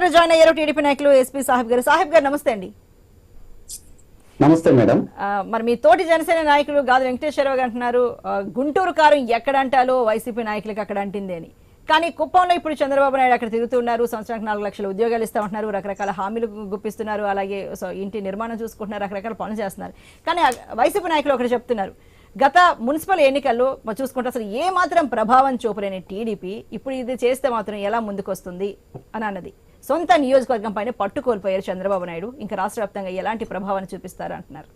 కూడా జాయిన్ అయ్యారు టీడీపీ నాయకులు ఎస్పీ సాహిబ్ గారు. సాహిబ్ గారు నమస్తే అండి. నమస్తే మేడం. మరి మీ తోటి జనసేన నాయకులు గాదు వెంకటేశ్వరరావు అంటున్నారు గుంటూరు కారం ఎక్కడ అంటాలో వైసీపీ నాయకులకు అక్కడ అంటింది అని. కానీ కుప్పంలో ఇప్పుడు చంద్రబాబు నాయుడు అక్కడ తిరుగుతున్నారు. సంవత్సరానికి 4 లక్షల ఉద్యోగాలు ఇస్తామంటున్నారు, రకరకాల హామీలు గుప్పిస్తున్నారు, అలాగే ఇంటి నిర్మాణం చూసుకుంటున్నారు, రకరకాల పనులు చేస్తున్నారు. కానీ వైసీపీ నాయకులు ఒకటి చెప్తున్నారు, గత మున్సిపల్ ఎన్నికల్లో చూసుకుంటే అసలు ఏ మాత్రం ప్రభావం చూపలేని టీడీపీ ఇప్పుడు ఇది చేస్తే మాత్రం ఎలా ముందుకు వస్తుంది అని అన్నది. సొంత నియోజకవర్గం పైన పట్టు కోల్పోయారు చంద్రబాబు నాయుడు. ఇంకా రాష్ట్ర వ్యాప్తంగా ఎలాంటి ప్రభావాన్ని చూపిస్తారు అంటున్నారు.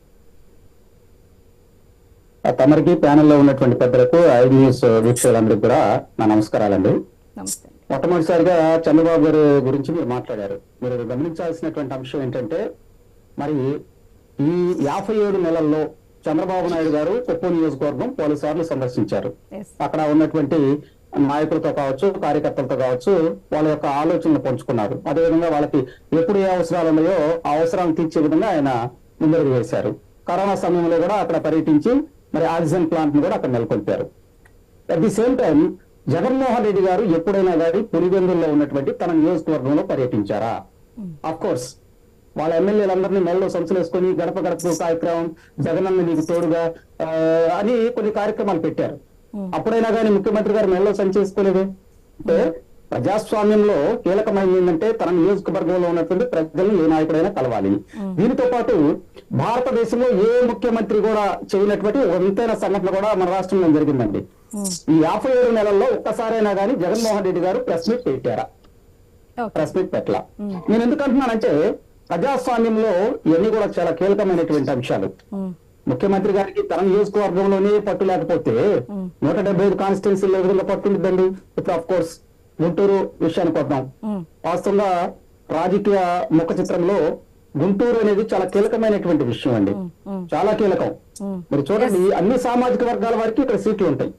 తమరికి ప్యానెల్లో ఉన్నటువంటి పెద్దలకు ఐడి న్యూస్ వీక్షకులందరికీ కూడా నా నమస్కారాలండి. నమస్తే. మొట్టమొదటిసారిగా చంద్రబాబు గారి గురించి మీరు మాట్లాడారు. మీరు గమనించాల్సినటువంటి అంశం ఏంటంటే, మరి ఈ 57 నెలల్లో చంద్రబాబు నాయుడు గారు కుప్పం నియోజకవర్గం పలుసార్లు సందర్శించారు. అక్కడ ఉన్నటువంటి నాయకులతో కావచ్చు, కార్యకర్తలతో కావచ్చు, వాళ్ళ యొక్క ఆలోచనలు పంచుకున్నారు. అదేవిధంగా వాళ్ళకి ఎప్పుడు ఏ అవసరాలు ఉన్నాయో ఆ అవసరాలను తీర్చే విధంగా ఆయన ముందడుగు వేశారు. కరోనా సమయంలో కూడా అక్కడ పర్యటించి మరి ఆక్సిజన్ ప్లాంట్ ని కూడా అక్కడ నెలకొల్పారు. At the same time Jaganmohan Reddy గారు ఎప్పుడైనా కానీ పులివెందుల్లో ఉన్నటువంటి తన నియోజకవర్గంలో పర్యటించారా? అఫ్ కోర్స్ వాళ్ళ ఎమ్మెల్యేలందరినీ మెల్లో సంచులేసుకొని గడప గడప కార్యక్రమం, జగనన్న నీకు తోడుగా అని కొన్ని కార్యక్రమాలు పెట్టారు. అప్పుడైనా కానీ ముఖ్యమంత్రి గారు మెల్లో సంచేసుకోలేదే. అంటే ప్రజాస్వామ్యంలో కీలకమైనది ఏంటంటే తన నియోజకవర్గంలో ఉన్నటువంటి ప్రజలను ఏ నాయకుడైనా కలవాలి. దీనితో పాటు భారతదేశంలో ఏ ముఖ్యమంత్రి కూడా చేయనటువంటి వింతైన సంఘటన కూడా మన రాష్ట్రంలో జరిగిందండి. ఈ 57 నెలల్లో ఒక్కసారైనా కానీ జగన్మోహన్ రెడ్డి గారు ప్రెస్ మీట్ పెట్టారా? ప్రెస్ మీట్ పెట్టలా. నేను ఎందుకు అంటున్నానంటే ప్రజాస్వామ్యంలో ఇవన్నీ కూడా చాలా కీలకమైనటువంటి అంశాలు. ముఖ్యమంత్రి గారికి తన నియోజకవర్గంలోనే పట్టు లేకపోతే 175 కాన్స్టిట్యున్సీలో ఏ విధంగా పట్టు ఉంటుందండి? ఇప్పుడు ఆఫ్ కోర్స్ గుంటూరు విషయానికి వద్దాం. వాస్తవంగా రాజకీయ ముఖ చిత్రంలో గుంటూరు అనేది చాలా కీలకమైనటువంటి విషయం అండి, చాలా కీలకం. మీరు చూడండి, అన్ని సామాజిక వర్గాల వారికి ఇక్కడ సీట్లు ఉంటాయి.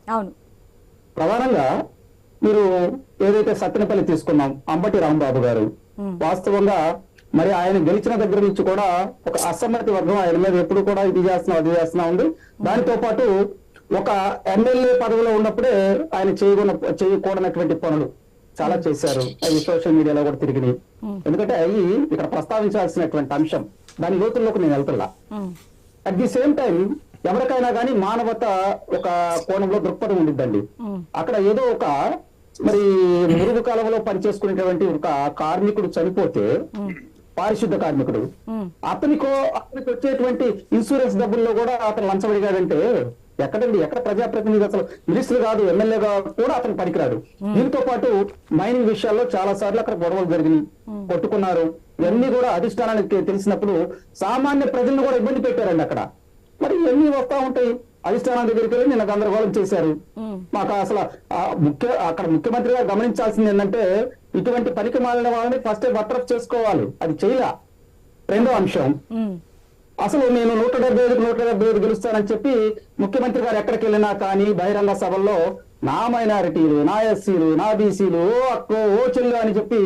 ప్రధానంగా మీరు ఏదైతే సత్తెనపల్లి తీసుకున్నాం, అంబటి రాంబాబు గారు వాస్తవంగా మరి ఆయన గెలిచిన దగ్గర నుంచి కూడా ఒక అసమ్మతి వర్గం ఆయన మీద ఎప్పుడు కూడా ఇది చేస్తున్నా అది చేస్తున్నా ఉంది. దానితో పాటు ఒక ఎమ్మెల్యే పదవిలో ఉన్నప్పుడే ఆయన చేయకూడనటువంటి పనులు చాలా చేశారు. అవి సోషల్ మీడియాలో కూడా తిరిగినాయి. ఎందుకంటే అవి ఇక్కడ ప్రస్తావించాల్సినటువంటి అంశం, దాని లోతుల్లోకి నేను వెళ్తున్నా. అట్ ది సేమ్ టైం ఎవరికైనా కానీ మానవత ఒక కోణంలో దృక్పథం ఉండిద్దండి. అక్కడ ఏదో ఒక మరి మురుగు కాలంలో పనిచేసుకునేటువంటి ఒక కార్మికుడు చనిపోతే, పారిశుద్ధ కార్మికుడు, అతనికి వచ్చేటువంటి ఇన్సూరెన్స్ డబ్బుల్లో కూడా అతను లంచమడిగాడంటే ఎక్కడండి? ఎక్కడ ప్రజాప్రతినిధి? అసలు మినిస్టర్ కాదు, ఎమ్మెల్యేగా కూడా అతను పనికిరాడు. దీంతో పాటు మైనింగ్ విషయాల్లో చాలా సార్లు అక్కడ గొడవలు జరిగినాయి, కొట్టుకున్నారు. ఇవన్నీ కూడా అధిష్టానానికి తెలిసినప్పుడు సామాన్య ప్రజలను కూడా ఇబ్బంది పెట్టారండి అక్కడ. మరి ఇవన్నీ వస్తా ఉంటాయి. అధిష్టానం దగ్గరికి వెళ్ళి నిన్న గందరగోళం చేశారు. మాకు అసలు అక్కడ ముఖ్యమంత్రి గారు గమనించాల్సింది ఏంటంటే ఇటువంటి పనికి మాలిన వాళ్ళని ఫస్ట్ బర్తరఫ్ చేసుకోవాలి. అది చేయలా. రెండో అంశం, అసలు నేను 175 గెలుస్తానని చెప్పి ముఖ్యమంత్రి గారు ఎక్కడికి వెళ్ళినా కానీ బహిరంగ సభల్లో నా మైనారిటీలు, నా ఎస్సీలు, నా బీసీలు, ఓ అక్కో ఓ చెల్లు అని చెప్పి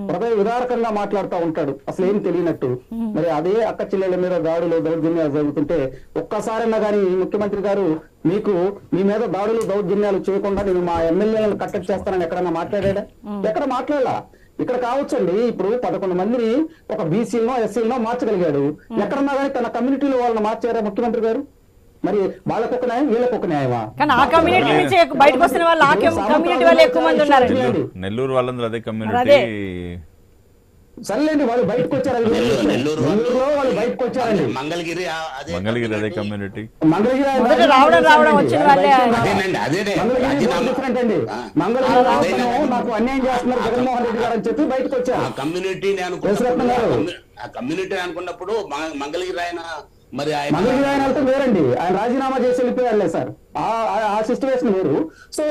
హృదయ విదారకంగా మాట్లాడుతూ ఉంటాడు, అసలు ఏం తెలియనట్టు. మరి అదే అక్క చెల్లెల మీద దాడులు దౌర్జన్యాలు జరుగుతుంటే ఒక్కసారైనా కానీ ముఖ్యమంత్రి గారు మీ మీద దాడులు దౌర్జన్యాలు చేయకుండా నేను మా ఎమ్మెల్యేలను కట్టడి చేస్తానని ఎక్కడన్నా మాట్లాడా? ఎక్కడ మాట్లాడాలా? ఇక్కడ కావచ్చండి, ఇప్పుడు 11 మందిని ఒక బీసీలో ఎస్సీలో మార్చగలిగాడు. ఎక్కడన్నా కానీ తన కమ్యూనిటీలో వాళ్ళని మార్చారా ముఖ్యమంత్రి గారు? మరి వాళ్ళకు ఒక న్యాయం, వీళ్ళకు ఒక న్యాయమా? నెల్లూరు వాళ్ళందరూ అదే కమ్యూనిటీ. సర్లేండి, వాళ్ళు బయటకు వచ్చారు. నెల్లూరులో వాళ్ళు బయటకు వచ్చారండి. మంగళగిరి అదే కమ్యూనిటీ. మంగళగిరి నాకు అన్యాయం చేస్తున్నారు జగన్మోహన్ రెడ్డి గారు అని చెప్పి బయటకు వచ్చారు. కమ్యూనిటీ అనుకున్నప్పుడు మంగళగిరి ఆయన మరి మంగళగిరి ఆయన వెళ్తే వేరండి, ఆయన రాజీనామా చేసి వెళ్ళిపోయారులే సార్. ఆ సిచ్యువేషన్ వేరు. సో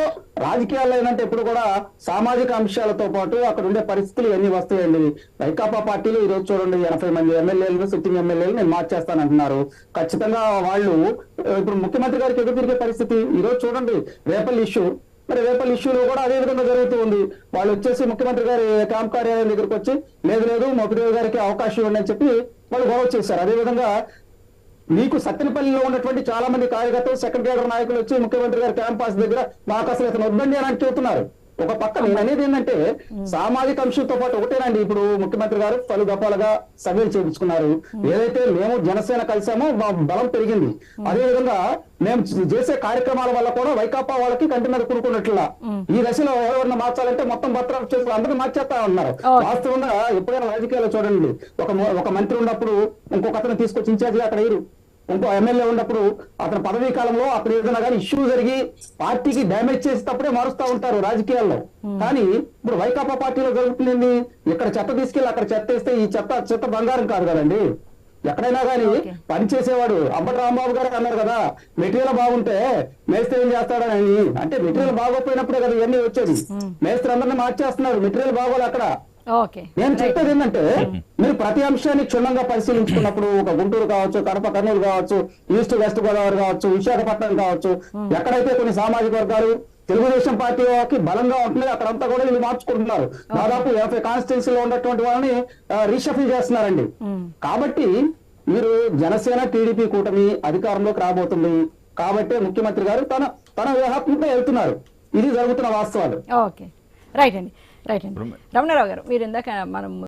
రాజకీయాల్లో ఏంటంటే ఎప్పుడు కూడా సామాజిక అంశాలతో పాటు అక్కడ ఉండే పరిస్థితులు ఇవన్నీ వస్తాయండి. వైకాపా పార్టీలు ఈ రోజు చూడండి 80 మంది ఎమ్మెల్యేలు, సిట్టింగ్ ఎమ్మెల్యేలు నేను మార్చేస్తానంటున్నారు. ఖచ్చితంగా వాళ్ళు ఇప్పుడు ముఖ్యమంత్రి గారికి ఎదురు తిరిగే పరిస్థితి. ఈ రోజు చూడండి రేపల్లి ఇష్యూ, మరి రేపల్లి ఇష్యూలో కూడా అదే విధంగా జరుగుతూ ఉంది. వాళ్ళు వచ్చేసి ముఖ్యమంత్రి గారి క్యాంప్ కార్యాలయం దగ్గరకు వచ్చి లేదు మొక్కదేవి గారికి అవకాశం ఇవ్వండి అని చెప్పి వాళ్ళు గొడవ చేశారు. అదేవిధంగా మీకు సత్తెనపల్లిలో ఉన్నటువంటి చాలా మంది కార్యకర్తలు, సెకండ్ క్యాడర్ నాయకులు వచ్చి ముఖ్యమంత్రి గారి క్యాంపస్ దగ్గర మాకు అసలు ఇతను వద్దండి అని చెబుతున్నారు. ఒక పక్క నేను అనేది ఏంటంటే సామాజిక అంశంతో పాటు ఒకటేనండి. ఇప్పుడు ముఖ్యమంత్రి గారు పలు దఫాలుగా సభ్యులు చేయించుకున్నారు. ఏదైతే మేము జనసేన కలిసామో మా బలం పెరిగింది. అదే విధంగా మేము చేసే కార్యక్రమాల వల్ల కూడా వైకాపా వాళ్ళకి కంటి మీద కురుకున్నట్లా ఈ దశలో ఎవరన్నా మార్చాలంటే మొత్తం భద్రం చేసి అందరూ మార్చేస్తా ఉన్నారు. వాస్తవంగా ఎప్పుడైనా రాజకీయాల్లో చూడండి, ఒక మంత్రి ఉన్నప్పుడు ఇంకొక అతను తీసుకొచ్చి ఇన్ఛార్జిగా అక్కడ వేయరు. ఇంకో ఎమ్మెల్యే ఉన్నప్పుడు అతని పదవీ కాలంలో అక్కడ ఏదైనా కానీ ఇష్యూ జరిగి పార్టీకి డ్యామేజ్ చేసేటప్పుడే మారుస్తా ఉంటారు రాజకీయాల్లో. కానీ ఇప్పుడు వైకాపా పార్టీలో జరుగుతుంది, ఇక్కడ చెత్త తీసుకెళ్లి అక్కడ చెత్త వేస్తే ఈ చెత్త బంగారం కాదు కదండి. ఎక్కడైనా కానీ పనిచేసేవాడు అంబటి రాంబాబు గారు అన్నారు కదా, మెటీరియల్ బాగుంటే మేస్త్రి ఏం చేస్తాడని. అంటే మెటీరియల్ బాగోపోయినప్పుడే కదా ఇవన్నీ వచ్చేది. మేస్త్రి అందరినీ మార్చేస్తున్నారు, మెటీరియల్ బాగోదు అక్కడ. నేను చెప్పేది ఏంటంటే మీరు ప్రతి అంశాన్ని క్షుణ్ణంగా పరిశీలించుకున్నప్పుడు ఒక గుంటూరు కావచ్చు, కడప కర్నూలు కావచ్చు, ఈస్ట్ వెస్ట్ గోదావరి కావచ్చు, విశాఖపట్నం కావచ్చు, ఎక్కడైతే కొన్ని సామాజిక వర్గాలు తెలుగుదేశం పార్టీకి బలంగా ఉంటుంది అక్కడంతా కూడా వీళ్ళు మార్చుకుంటున్నారు. దాదాపు 50 కాన్స్టిట్యున్సీలో ఉన్నటువంటి వాళ్ళని రీషఫిల్ చేస్తున్నారండి. కాబట్టి మీరు జనసేన టీడీపీ కూటమి అధికారంలోకి రాబోతుంది కాబట్టి ముఖ్యమంత్రి గారు తన వ్యూహాత్మకంగా వెళ్తున్నారు. ఇది జరుగుతున్న వాస్తవాలు. రైట్ అండి. రమణారావు గారు, మీరు ఇందాక మనం